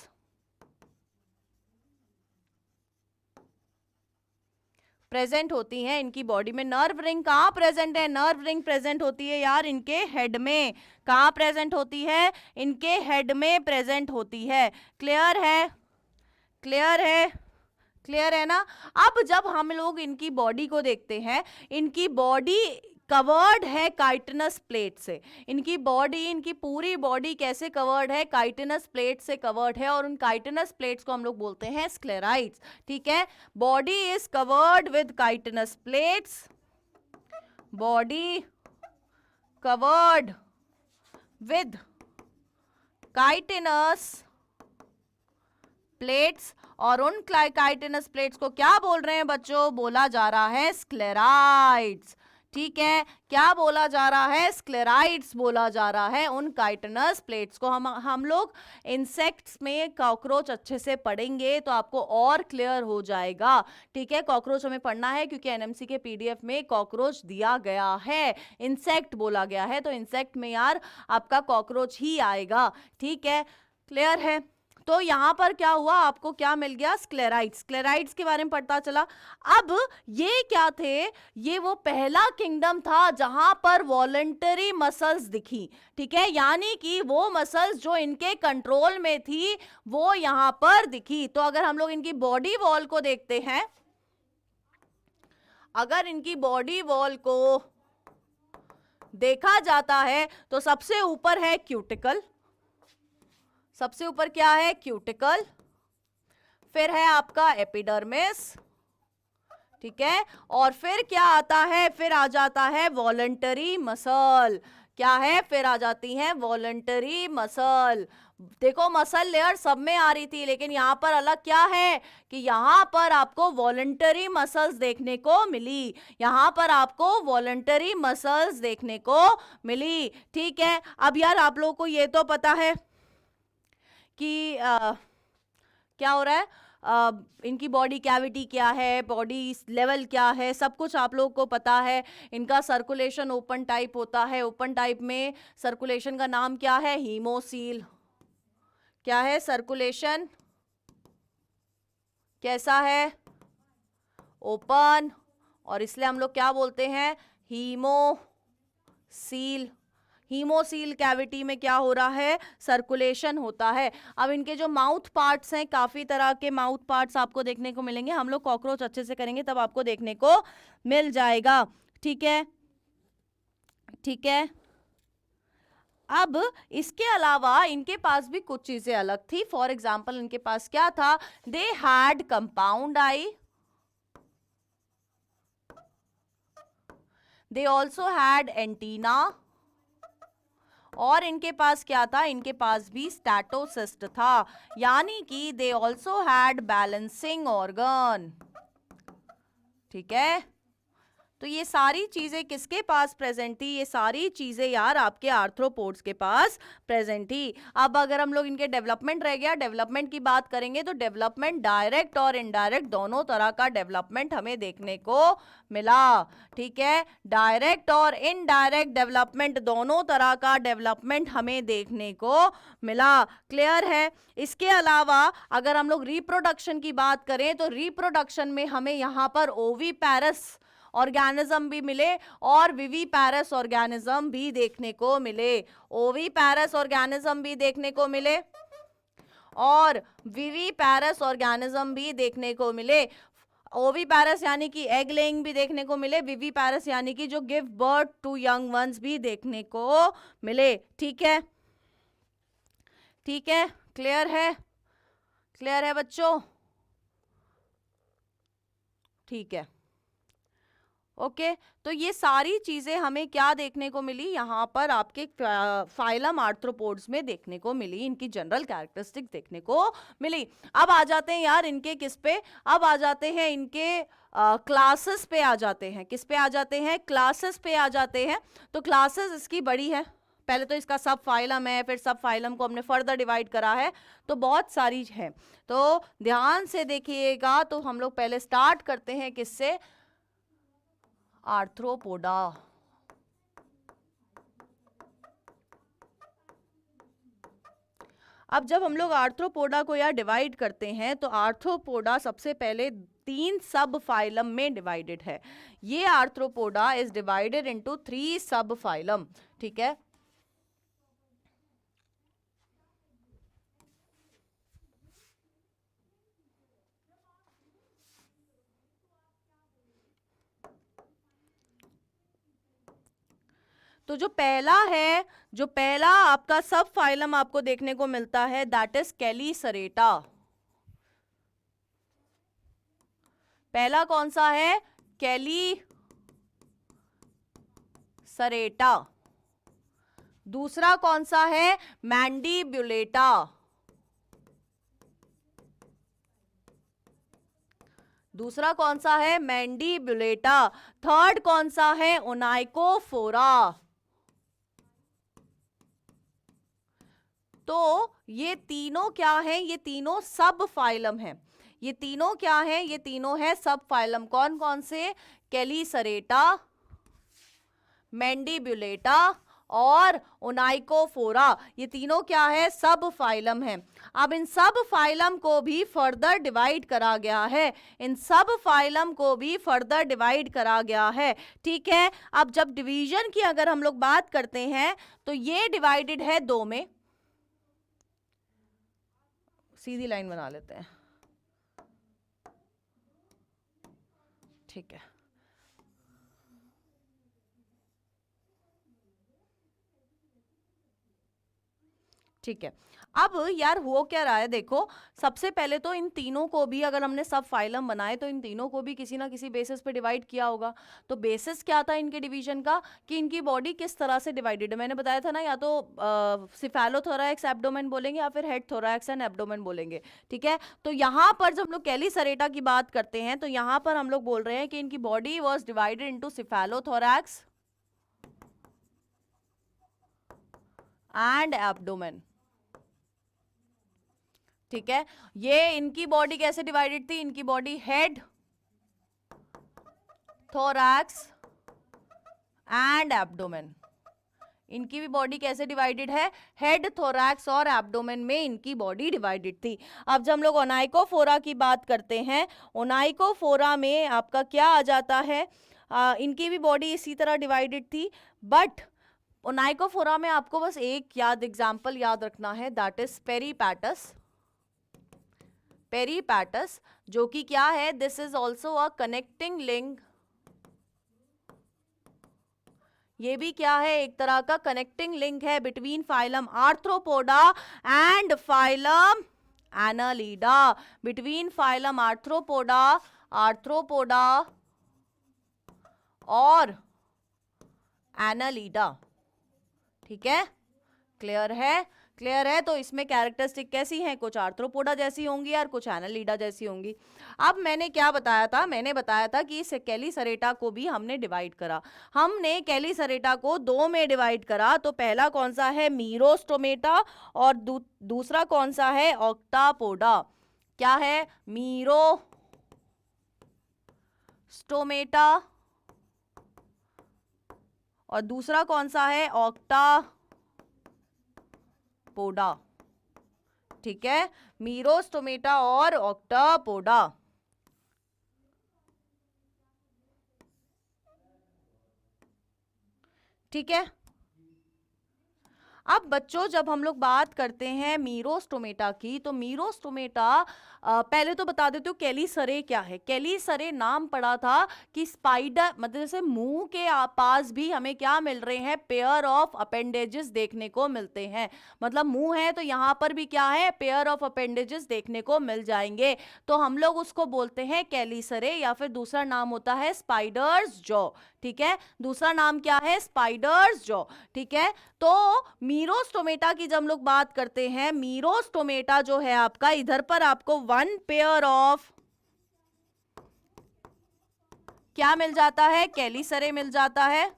प्रेजेंट होती हैं इनकी बॉडी में। नर्व रिंग कहाँ प्रेजेंट है, नर्व रिंग प्रेजेंट होती है यार इनके हेड में। कहाँ प्रेजेंट होती है, इनके हेड में प्रेजेंट होती है। क्लियर है, क्लियर है, क्लियर है ना। अब जब हम लोग इनकी बॉडी को देखते हैं, इनकी बॉडी कवर्ड है काइटिनस प्लेट से। इनकी बॉडी, इनकी पूरी बॉडी कैसे कवर्ड है, काइटिनस प्लेट से कवर्ड है, और उन काइटिनस प्लेट्स को हम लोग बोलते हैं स्क्लेराइड्स। ठीक है, body is covered with chitinous plates, body covered with chitinous plates, और उन काइटिनस प्लेट्स को क्या बोल रहे हैं बच्चों, बोला जा रहा है स्क्लेराइड्स। ठीक है, क्या बोला जा रहा है, स्क्लेराइड्स बोला जा रहा है उन काइटिनस प्लेट्स को। हम लोग इंसेक्ट्स में कॉकरोच अच्छे से पढ़ेंगे तो आपको और क्लियर हो जाएगा। ठीक है, कॉकरोच हमें पढ़ना है क्योंकि एनएमसी के पीडीएफ में कॉकरोच दिया गया है, इंसेक्ट बोला गया है, तो इंसेक्ट में यार आपका कॉकरोच ही आएगा। ठीक है, क्लियर है। तो यहां पर क्या हुआ, आपको क्या मिल गया, स्क्लेराइड्स। स्क्लेराइड्स के बारे में पता चला। अब ये क्या थे, ये वो पहला किंगडम था जहां पर वॉलंटरी मसल्स दिखी। ठीक है, यानी कि वो मसल्स जो इनके कंट्रोल में थी वो यहां पर दिखी। तो अगर हम लोग इनकी बॉडी वॉल को देखते हैं, अगर इनकी बॉडी वॉल को देखा जाता है तो सबसे ऊपर है क्यूटिकल, सबसे ऊपर क्या है, क्यूटिकल, फिर है आपका एपिडर्मिस। ठीक है, और फिर क्या आता है, फिर आ जाता है वॉलंटरी मसल। क्या है, फिर आ जाती है वॉलंटरी मसल। देखो मसल लेयर सब में आ रही थी, लेकिन यहां पर अलग क्या है कि यहां पर आपको वॉलंटरी मसल्स देखने को मिली, यहां पर आपको वॉलंटरी मसल्स देखने को मिली। ठीक है, अब यार आप लोगों को ये तो पता है कि क्या हो रहा है, इनकी बॉडी कैविटी क्या है, बॉडी लेवल क्या है, सब कुछ आप लोगों को पता है। इनका सर्कुलेशन ओपन टाइप होता है, ओपन टाइप में सर्कुलेशन का नाम क्या है, हीमोसील। क्या है, सर्कुलेशन कैसा है, ओपन, और इसलिए हम लोग क्या बोलते हैं, हीमोसील। हीमोसील कैविटी में क्या हो रहा है, सर्कुलेशन होता है। अब इनके जो माउथ पार्ट्स हैं, काफी तरह के माउथ पार्ट्स आपको देखने को मिलेंगे। हम लोग कॉकरोच अच्छे से करेंगे तब आपको देखने को मिल जाएगा। ठीक है, ठीक है। अब इसके अलावा इनके पास भी कुछ चीजें अलग थी। फॉर एग्जाम्पल इनके पास क्या था, they had compound I, they also had antenna, और इनके पास क्या था, इनके पास भी स्टैटोसिस्ट था, यानी कि they also had balancing organ. ठीक है, तो ये सारी चीजें किसके पास प्रेजेंट थी, ये सारी चीजें यार आपके आर्थ्रोपोड्स के पास प्रेजेंट थी। अब अगर हम लोग इनके डेवलपमेंट रह गया, डेवलपमेंट की बात करेंगे तो डेवलपमेंट डायरेक्ट और इनडायरेक्ट दोनों तरह का डेवलपमेंट हमें देखने को मिला। ठीक है, डायरेक्ट और इनडायरेक्ट डेवलपमेंट दोनों तरह का डेवलपमेंट हमें देखने को मिला। क्लियर है। इसके अलावा अगर हम लोग रिप्रोडक्शन की बात करें तो रिप्रोडक्शन में हमें यहाँ पर ओवीपैरस ऑर्गेनिज्म भी मिले और विविपैरस ऑर्गेनिज्म भी देखने को मिले। ओवीपैरस ऑर्गेनिज्म भी देखने को मिले और विविपैरस ऑर्गेनिज्म भी देखने को मिले। ओवीपैरस यानी कि एग लेइंग भी देखने को मिले, विवीपैरस यानी कि जो give birth to young ones भी देखने को मिले। ठीक है, ठीक है, क्लियर है, क्लियर है बच्चों? ठीक है, ओके। तो ये सारी चीजें हमें क्या देखने को मिली यहाँ पर आपके फाइलम आर्थ्रोपोड्स में देखने को मिली, इनकी जनरल कैरेक्टरिस्टिक्स देखने को मिली। अब आ जाते हैं यार इनके किस पे, अब आ जाते हैं इनके क्लासेस पे आ जाते हैं। किस पे आ जाते हैं? क्लासेस पे आ जाते हैं। तो क्लासेस इसकी बड़ी है, पहले तो इसका सब फाइलम है, फिर सब फाइलम को हमने फर्दर डिवाइड करा है, तो बहुत सारी है। तो ध्यान से देखिएगा। तो हम लोग पहले स्टार्ट करते हैं किससे? आर्थ्रोपोडा। अब जब हम लोग आर्थ्रोपोडा को यार डिवाइड करते हैं तो आर्थ्रोपोडा सबसे पहले 3 सब फाइलम में डिवाइडेड है। ये आर्थ्रोपोडा इज डिवाइडेड इनटू 3 सब फाइलम। ठीक है, तो जो पहला है, जो पहला आपका सब फाइलम आपको देखने को मिलता है दैट इज कैलीसरेटा। पहला कौन सा है? कैलीसरेटा। दूसरा कौन सा है? मैंडीब्यूलेटा। दूसरा कौन सा है? मैंडीब्यूलेटा। थर्ड कौन सा है? ओनाइकोफोरा। तो ये तीनों क्या है? ये तीनों सब फाइलम है। ये तीनों क्या है? ये तीनों है सब फाइलम। कौन कौन से? कैलीसरेटा, मैंडीब्यूलेटा और ओनाइकोफोरा। ये तीनों क्या है? सब फाइलम है। अब इन सब फाइलम को भी फर्दर डिवाइड करा गया है। इन सब फाइलम को भी फर्दर डिवाइड करा गया है। ठीक है, अब जब डिवीजन की अगर हम लोग बात करते हैं तो ये डिवाइडेड है 2 में। सीधी लाइन बना लेते हैं। ठीक है, ठीक है। अब यार हो क्या रहा है देखो, सबसे पहले तो इन तीनों को भी अगर हमने सब फाइलम बनाए तो इन तीनों को भी किसी ना किसी बेसिस पे डिवाइड किया होगा। तो बेसिस क्या था इनके डिवीजन का? कि इनकी बॉडी किस तरह से डिवाइडेड है। मैंने बताया था ना, या तो सिफेलोथोरैक्स एब्डोमेन बोलेंगे या फिर हेड थोरैक्स एंड एब्डोमेन बोलेंगे। ठीक है, तो यहाँ पर जब हम लोग कैलीसरेटा की बात करते हैं तो यहाँ पर हम लोग बोल रहे हैं कि इनकी body was divided into cephalothorax and abdomen. ठीक है, ये इनकी बॉडी कैसे डिवाइडेड थी? इनकी body head, thorax and abdomen. इनकी भी बॉडी कैसे डिवाइडेड है? हेड, थोरैक्स और एब्डोमेन में इनकी बॉडी डिवाइडेड थी। अब जब हम लोग ओनाइकोफोरा की बात करते हैं, ओनाइकोफोरा में आपका क्या आ जाता है? इनकी भी बॉडी इसी तरह डिवाइडेड थी, बट ओनाइकोफोरा में आपको बस एक एग्जाम्पल याद रखना है, दैट इज पेरीपैटस। पेरीपैटस जो कि क्या है? This is also a connecting link. ये भी क्या है? एक तरह का कनेक्टिंग लिंक है between phylum arthropoda and phylum Annelida. Between phylum arthropoda और एनालिडा। ठीक है, क्लियर है, क्लियर है। तो इसमें कैरेक्टरिस्टिक कैसी हैं? कुछ आर्थ्रोपोडा जैसी होंगी और कुछ एनालिडा जैसी होंगी। अब मैंने क्या बताया था? मैंने बताया था कि इस कैलीसरेटा को भी हमने डिवाइड करा। हमने कैलीसरेटा को 2 में डिवाइड करा। तो पहला कौन सा है? मीरोस्टोमेटा और दूसरा कौन सा है? ऑक्टापोडा। क्या है? मीरोस्टोमेटा और दूसरा कौन सा है? ऑक्टापोडा। ठीक है, मीरोस्टोमेटा और ऑक्टापोडा। ठीक है, अब बच्चों जब हम लोग बात करते हैं मीरोस्टोमेटा की, तो मीरोस्टोमेटा पहले तो बता देती हूँ कैलीसरे क्या है। कैलीसरे नाम पड़ा था कि स्पाइडर, मतलब जैसे मुंह के पास भी हमें क्या मिल रहे हैं, पेयर ऑफ अपेंडेजेस देखने को मिलते हैं। मतलब मुंह है तो यहाँ पर भी क्या है, पेयर ऑफ अपेंडेजेस देखने को मिल जाएंगे, तो हम लोग उसको बोलते हैं कैलीसरे, या फिर दूसरा नाम होता है स्पाइडर्स जॉ। ठीक है, दूसरा नाम क्या है, स्पाइडर्स जॉ। ठीक है, तो मीरोस्टोमेटा की जब हम लोग बात करते हैं, मीरोस्टोमेटा जो है आपका, इधर पर आपको वन पेयर ऑफ क्या मिल जाता है, कैलीसरे मिल जाता है।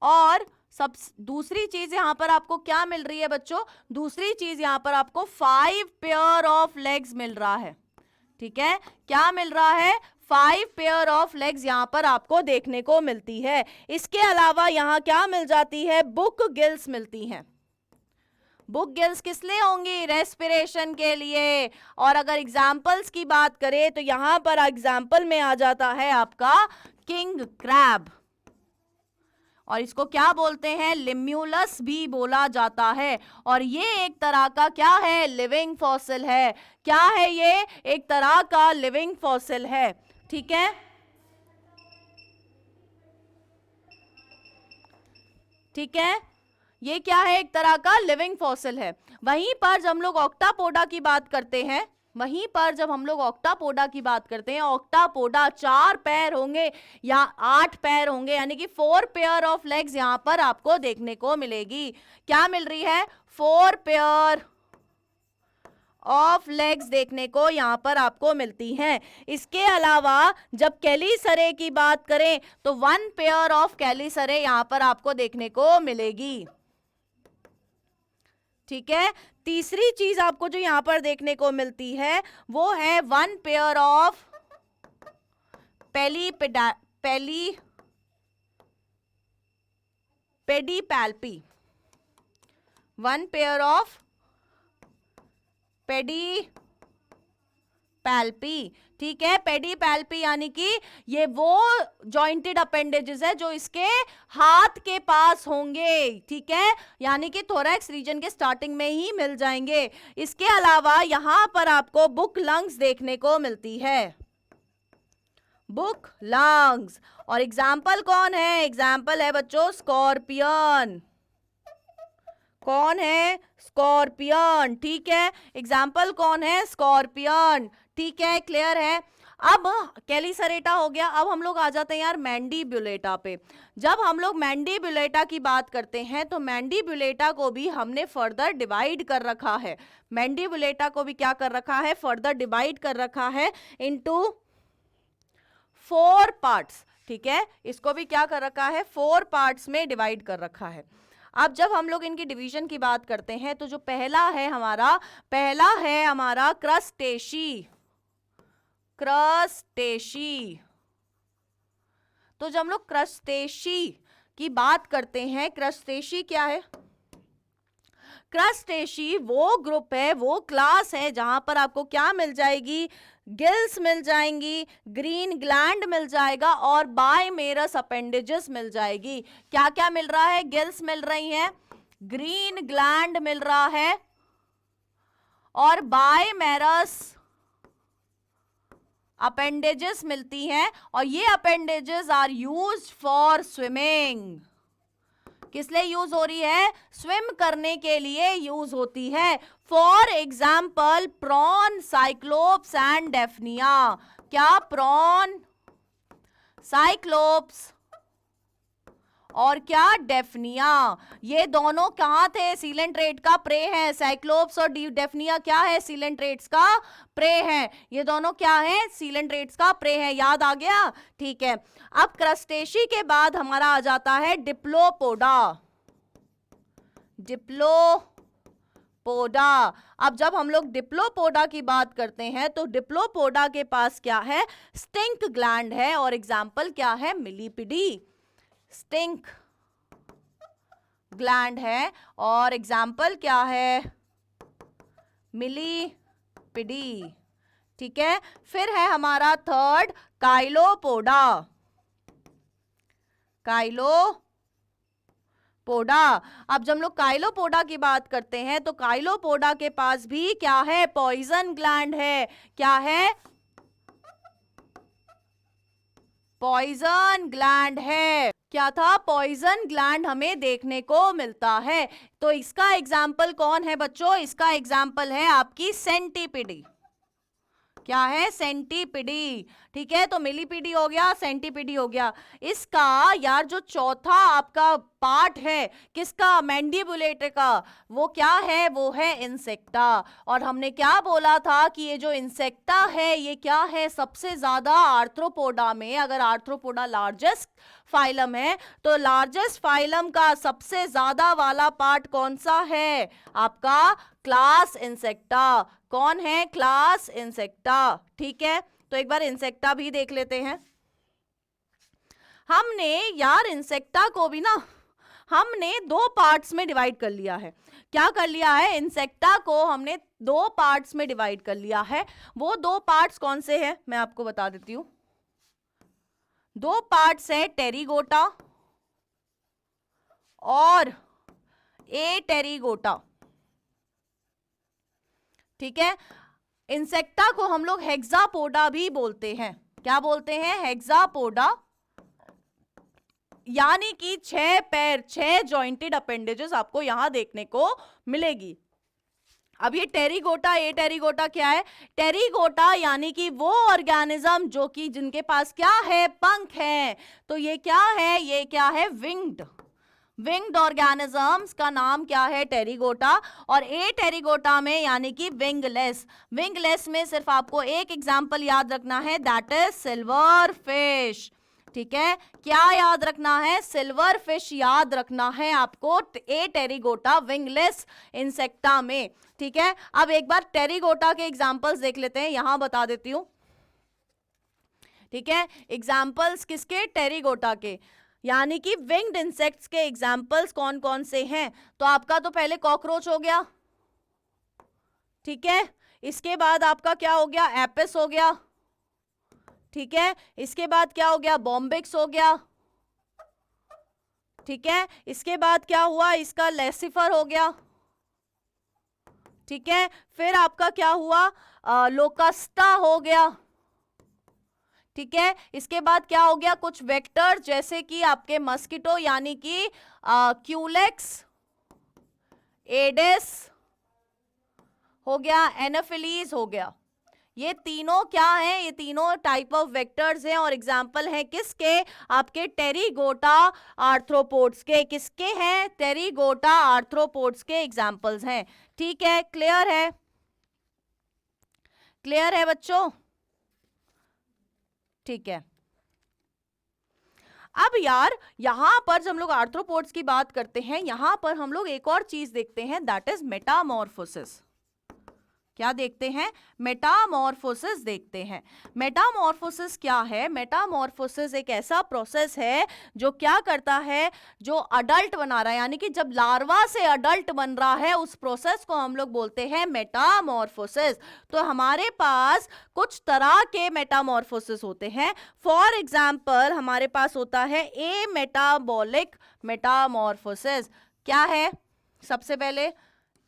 और सब दूसरी चीज यहां पर आपको क्या मिल रही है बच्चों, दूसरी चीज यहां पर आपको 5 पेयर ऑफ लेग्स मिल रहा है। ठीक है, क्या मिल रहा है, 5 पेयर ऑफ लेग्स यहां पर आपको देखने को मिलती है। इसके अलावा यहां क्या मिल जाती है, बुक गिल्स मिलती हैं। बुक गिल्स किस लिए होंगी, रेस्पिरेशन के लिए। और अगर एग्जाम्पल्स की बात करें तो यहां पर एग्जाम्पल में आ जाता है आपका किंग क्रैब, और इसको क्या बोलते हैं, लिम्यूलस भी बोला जाता है। और ये एक तरह का क्या है, लिविंग फॉसिल है। क्या है ये, एक तरह का लिविंग फॉसिल है। ठीक है, ठीक है, ये क्या है, एक तरह का लिविंग फॉसिल है। वहीं पर जब हम लोग ऑक्टापोडा की बात करते हैं, वहीं पर जब हम लोग ऑक्टापोडा की बात करते हैं, ऑक्टापोडा 4 पैर होंगे या 8 पैर होंगे, यानी कि 4 पेयर ऑफ लेग्स यहां पर आपको देखने को मिलेगी। क्या मिल रही है, 4 पेयर ऑफ लेग्स देखने को यहां पर आपको मिलती हैं। इसके अलावा जब कैलीसरे की बात करें तो 1 पेयर ऑफ कैलीसरे यहां पर आपको देखने को मिलेगी। ठीक है, तीसरी चीज आपको जो यहां पर देखने को मिलती है वो है 1 पेयर ऑफ पेडीपैल्पी, 1 पेयर ऑफ पेडीपैल्पी। ठीक है, पेडीपैल्पी यानी कि ये वो जॉइंटेड अपेंडेजेस है जो इसके हाथ के पास होंगे। ठीक है, यानी कि थोरैक्स रीजन के स्टार्टिंग में ही मिल जाएंगे। इसके अलावा यहां पर आपको बुक लंग्स देखने को मिलती है, बुक लंग्स। और एग्जाम्पल कौन है, एग्जाम्पल है बच्चों स्कॉर्पियन। कौन है, स्कॉर्पियन। ठीक है, एग्जाम्पल कौन है, स्कॉर्पियन। ठीक है, क्लियर है। अब कैलीसरेटा हो गया, अब हम लोग आ जाते हैं यार मैंडीब्यूलेटा पे। जब हम लोग मैंडीब्यूलेटा की बात करते हैं तो मैंडीब्यूलेटा को भी हमने फर्दर डिवाइड कर रखा है। मैंडीब्यूलेटा को भी क्या कर रखा है, फर्दर डिवाइड कर रखा है इनटू 4 पार्ट्स। ठीक है, इसको भी क्या कर रखा है, 4 पार्ट्स में डिवाइड कर रखा है। अब जब हम लोग इनकी डिवीजन की बात करते हैं तो जो पहला है हमारा क्रस्टेशी। क्रस्टेशी, तो जब हम लोग क्रस्टेशी की बात करते हैं, क्रस्टेशी क्या है, क्रस्टेशी वो ग्रुप है, वो क्लास है जहां पर आपको क्या मिल जाएगी, गिल्स मिल जाएंगी, ग्रीन ग्लैंड मिल जाएगा और बायमेरस अपेंडेजेस मिल जाएगी। क्या क्या मिल रहा है, गिल्स मिल रही हैं, ग्रीन ग्लैंड मिल रहा है और बायमेरस अपेंडेजेस मिलती हैं। और ये appendages are used for swimming. किस लिए यूज हो रही है, स्विम करने के लिए यूज होती है। For example prawn, Cyclops and Daphnia. क्या, प्रॉन, साइक्लोप्स और क्या, डेफनिया। ये दोनों कहां थे, सीलेंट्रेट का प्रे है। साइक्लोप्स और डेफनिया क्या है, सीलेंट्रेट्स का प्रे है। ये दोनों क्या है, सीलेंट्रेट्स का प्रे है। याद आ गया, ठीक है। अब क्रस्टेशी के बाद हमारा आ जाता है डिप्लोपोडा। डिप्लोपोडा, अब जब हम लोग डिप्लोपोडा की बात करते हैं तो डिप्लोपोडा के पास क्या है, स्टिंक ग्लैंड है और एग्जाम्पल क्या है, मिलीपिडी। स्टिंक ग्लैंड है और एग्जाम्पल क्या है, मिलीपिडी। ठीक है, फिर है हमारा थर्ड काइलोपोडा। काइलोपोडा पोडा। अब जब हम लोग काइलोपोडा की बात करते हैं तो काइलोपोडा के पास भी क्या है, पॉइजन ग्लैंड है। क्या है, पॉइजन ग्लैंड है। क्या था, पॉइजन ग्लैंड हमें देखने को मिलता है। तो इसका एग्जाम्पल कौन है बच्चों, इसका एग्जाम्पल है आपकी सेंटीपीडी। क्या है, सेंटीपीडी। ठीक है, तो मिलीपीडी हो गया, सेंटीपीडी हो गया। इसका यार जो चौथा आपका पार्ट है किसका, मैंडिबुलेटर का, वो क्या है, वो है इंसेक्टा। और हमने क्या बोला था कि ये जो इंसेक्टा है ये क्या है, सबसे ज्यादा आर्थ्रोपोडा में, अगर आर्थ्रोपोडा लार्जेस्ट फाइलम है तो लार्जेस्ट फाइलम का सबसे ज्यादा वाला पार्ट कौन सा है, आपका क्लास इंसेक्टा। कौन है, क्लास इंसेक्टा। ठीक है, तो एक बार इंसेक्टा भी देख लेते हैं। हमने यार इंसेक्टा को भी ना हमने दो पार्ट्स में डिवाइड कर लिया है। क्या कर लिया है, इंसेक्टा को हमने दो पार्ट्स में डिवाइड कर लिया है। वो दो पार्ट्स कौन से हैं मैं आपको बता देती हूं। दो पार्ट्स है टेरिगोटा और एटेरिगोटा। ठीक है, इंसेक्टा को हम लोग हेक्सापोडा भी बोलते हैं। क्या बोलते हैं, हेक्सापोडा, यानी कि 6 पैर, 6 जॉइंटेड अपेंडेजेस आपको यहां देखने को मिलेगी। अब ये टेरिगोटा, ए टेरिगोटा क्या है, टेरिगोटा यानी कि वो ऑर्गेनिज्म जो कि जिनके पास क्या है, पंख है। तो ये क्या है, ये क्या है, विंग्ड ऑर्गेनिजम्स का नाम क्या है, टेरिगोटा। और ए टेरिगोटा में यानी कि विंगलेस में सिर्फ आपको एक एग्जांपल याद रखना है, दैट इज सिल्वर फिश। ठीक है, क्या याद रखना है, सिल्वर फिश याद रखना है आपको ए टेरिगोटा विंगलेस इंसेक्टा में। ठीक है, अब एक बार टेरिगोटा के एग्जांपल्स देख लेते हैं, यहां बता देती हूं। ठीक है, एग्जांपल्स किसके, टेरिगोटा के, यानी कि विंग्ड इंसेक्ट्स के एग्जाम्पल्स कौन कौन से हैं। तो आपका तो पहले कॉकरोच हो गया। ठीक है, इसके बाद आपका क्या हो गया, एपिस हो गया। ठीक है, इसके बाद क्या हो गया, बॉम्बिक्स हो गया। ठीक है, इसके बाद क्या हुआ, इसका लेसिफर हो गया। ठीक है, फिर आपका क्या हुआ, लोकस्टा हो गया। ठीक है, इसके बाद क्या हो गया, कुछ वेक्टर जैसे कि आपके मस्किटो यानी कि क्यूलेक्स, एडेस हो गया, एनाफिलीज हो गया। ये तीनों क्या हैं, ये तीनों टाइप ऑफ वेक्टर्स हैं और एग्जाम्पल हैं किसके, आपके टेरिगोटा आर्थ्रोपोड्स के। किसके हैं, टेरिगोटा आर्थ्रोपोड्स के एग्जाम्पल्स हैं। ठीक है, क्लियर है, क्लियर है बच्चों। ठीक है, अब यार यहां पर जब हम लोग आर्थ्रोपोड्स की बात करते हैं, यहां पर हम लोग एक और चीज देखते हैं, दैट इज मेटामॉर्फोसिस। क्या देखते हैं, मेटामॉर्फोसिस देखते हैं। मेटामॉर्फोसिस क्या है, मेटामॉर्फोसिस एक ऐसा प्रोसेस है जो क्या करता है, जो अडल्ट बना रहा है, यानी कि जब लार्वा से अडल्ट बन रहा है उस प्रोसेस को हम लोग बोलते हैं मेटामॉर्फोसिस। तो हमारे पास कुछ तरह के मेटामॉर्फोसिस होते हैं। फॉर एग्जाम्पल हमारे पास होता है ए मेटाबॉलिक मेटामॉर्फोसिस। क्या है, सबसे पहले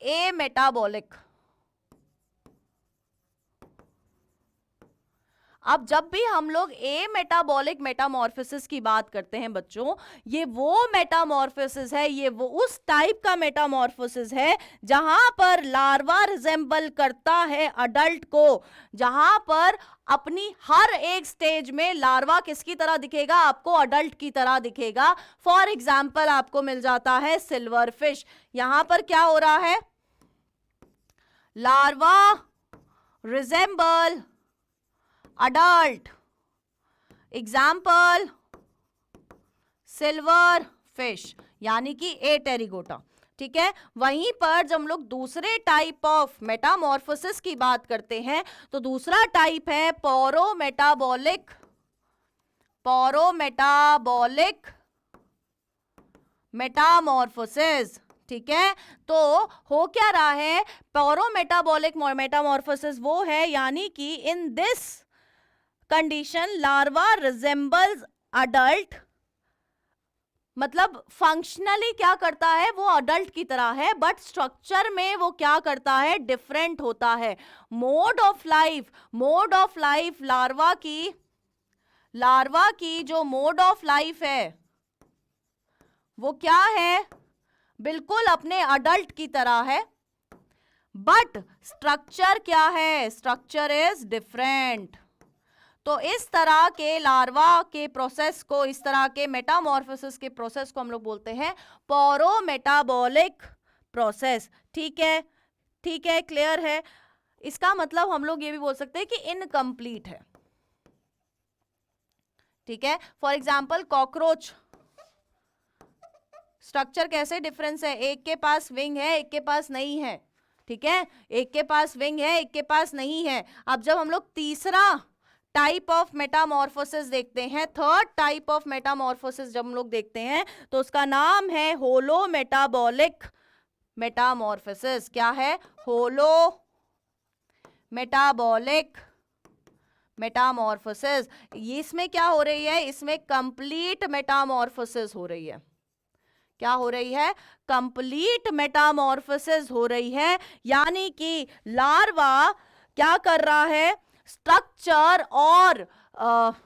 ए मेटाबॉलिक। अब जब भी हम लोग ए मेटाबॉलिक मेटामॉर्फोसिस की बात करते हैं बच्चों, ये वो मेटामॉर्फोसिस है, ये वो उस टाइप का मेटामॉर्फोसिस है जहां पर लार्वा रिजेंबल करता है अडल्ट को, जहां पर अपनी हर एक स्टेज में लार्वा किसकी तरह दिखेगा, आपको अडल्ट की तरह दिखेगा। फॉर एग्जाम्पल आपको मिल जाता है सिल्वर फिश। यहां पर क्या हो रहा है, larva resemble adult, example silver fish यानी कि ए टेरिगोटा। ठीक है, वहीं पर जब हम लोग दूसरे टाइप ऑफ मेटामॉर्फोसिस की बात करते हैं तो दूसरा टाइप है पोरोमेटाबॉलिक मेटामॉर्फोसिस। ठीक है, तो हो क्या रहा है, पोरोमेटाबॉलिक मेटामॉर्फोसिस वो है यानी कि in this condition larva resembles adult मतलब फंक्शनली क्या करता है, वो अडल्ट की तरह है, बट स्ट्रक्चर में वो क्या करता है, डिफरेंट होता है। मोड ऑफ लाइफ लार्वा की जो मोड ऑफ लाइफ है वो क्या है, बिल्कुल अपने अडल्ट की तरह है, बट स्ट्रक्चर क्या है, स्ट्रक्चर इज डिफरेंट। तो इस तरह के लार्वा के प्रोसेस को, इस तरह के मेटामॉर्फोसिस के प्रोसेस को हम लोग बोलते हैं पोरोमेटाबॉलिक प्रोसेस। ठीक है, ठीक है, क्लियर है। इसका मतलब हम लोग ये भी बोल सकते हैं कि इनकम्प्लीट है। ठीक है, फॉर एग्जाम्पल कॉकरोच, स्ट्रक्चर कैसे डिफरेंस है, एक के पास विंग है, एक के पास नहीं है। ठीक है, एक के पास विंग है, एक के पास नहीं है। अब जब हम लोग तीसरा टाइप ऑफ मेटामॉर्फोसिस देखते हैं, थर्ड टाइप ऑफ मेटामॉर्फोसिस जब हम लोग देखते हैं, तो उसका नाम है होलो मेटाबॉलिक मेटामॉर्फोसिस। क्या है, होलो मेटाबॉलिक मेटामॉर्फोसिस। इसमें क्या हो रही है, इसमें कंप्लीट मेटामॉर्फोसिस हो रही है। क्या हो रही है, कंप्लीट मेटामॉर्फोसिस हो रही है, यानी कि लार्वा क्या कर रहा है, स्ट्रक्चर और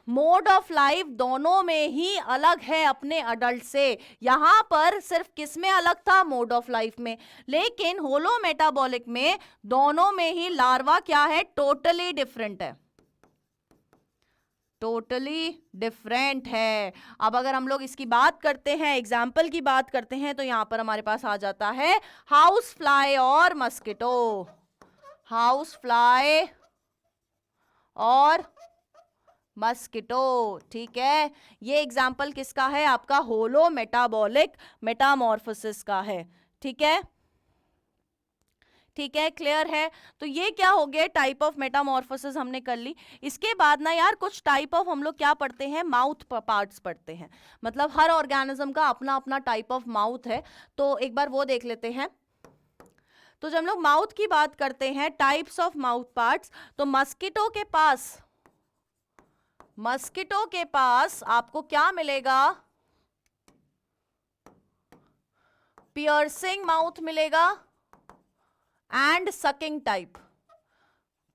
मोड ऑफ लाइफ दोनों में ही अलग है अपने अडल्ट से। यहां पर सिर्फ किस में अलग था, मोड ऑफ लाइफ में, लेकिन होलो मेटाबॉलिक में दोनों में ही लार्वा क्या है, टोटली डिफरेंट है, टोटली डिफरेंट है। अब अगर हम लोग इसकी बात करते हैं, एग्जाम्पल की बात करते हैं, तो यहां पर हमारे पास आ जाता है हाउस फ्लाई और मस्किटो, हाउस फ्लाई और मस्किटो। ठीक है, ये एग्जाम्पल किसका है, आपका होलो मेटाबॉलिक मेटामॉर्फोसिस का है। ठीक है, ठीक है, क्लियर है। तो ये क्या हो गया, टाइप ऑफ मेटामॉर्फोसिस हमने कर ली। इसके बाद ना यार कुछ टाइप ऑफ हम लोग क्या पढ़ते हैं, माउथ पार्ट्स पढ़ते हैं। मतलब हर ऑर्गेनिज्म का अपना अपना टाइप ऑफ माउथ है, तो एक बार वो देख लेते हैं। तो जब हम लोग माउथ की बात करते हैं, टाइप्स ऑफ माउथ पार्ट्स, तो मस्किटो के पास आपको क्या मिलेगा, पियर्सिंग माउथ मिलेगा एंड सकिंग टाइप।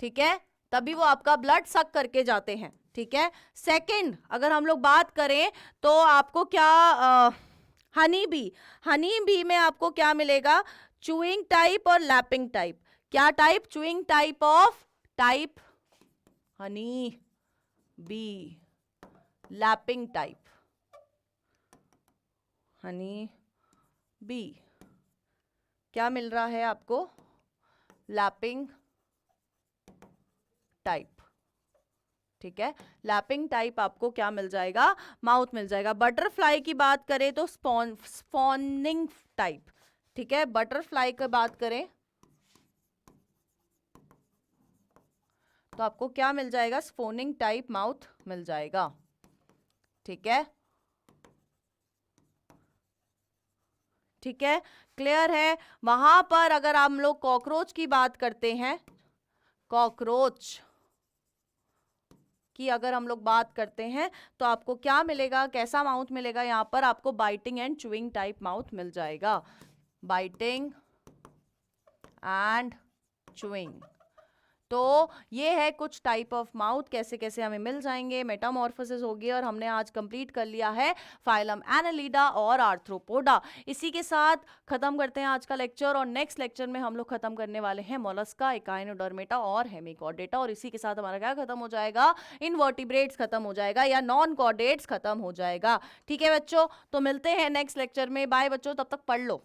ठीक है, तभी वो आपका ब्लड सक करके जाते हैं। ठीक है, सेकंड अगर हम लोग बात करें तो आपको क्या, हनी बी में आपको क्या मिलेगा, चूइंग टाइप और लैपिंग टाइप। क्या type, chewing type of type honey bee, lapping type honey bee. क्या मिल रहा है आपको, लैपिंग टाइप। ठीक है, लैपिंग टाइप आपको क्या मिल जाएगा, माउथ मिल जाएगा। बटरफ्लाई की बात करें तो स्पॉनिंग टाइप। ठीक है, बटरफ्लाई की बात करें तो आपको क्या मिल जाएगा, स्पोनिंग टाइप माउथ मिल जाएगा। ठीक है, ठीक है, क्लियर है। वहां पर अगर हम लोग कॉकरोच की बात करते हैं, कॉकरोच की अगर हम लोग बात करते हैं तो आपको क्या मिलेगा, कैसा माउथ मिलेगा, यहां पर आपको biting and chewing type mouth मिल जाएगा, बाइटिंग एंड चूइंग। तो ये है कुछ टाइप ऑफ माउथ, कैसे कैसे हमें मिल जाएंगे, मेटामॉर्फोसिस होगी। और हमने आज कंप्लीट कर लिया है फाइलम एनालिडा और आर्थ्रोपोडा। इसी के साथ खत्म करते हैं आज का लेक्चर, और नेक्स्ट लेक्चर में हम लोग खत्म करने वाले हैं मोलस्का, एकाइनोडर्मेटा और हेमिकॉर्डेटा। और इसी के साथ हमारा क्या खत्म हो जाएगा, इनवर्टिब्रेट्स खत्म हो जाएगा या नॉन कॉर्डेट्स खत्म हो जाएगा। ठीक है बच्चों, तो मिलते हैं नेक्स्ट लेक्चर में। बाय बच्चों, तब तक पढ़ लो।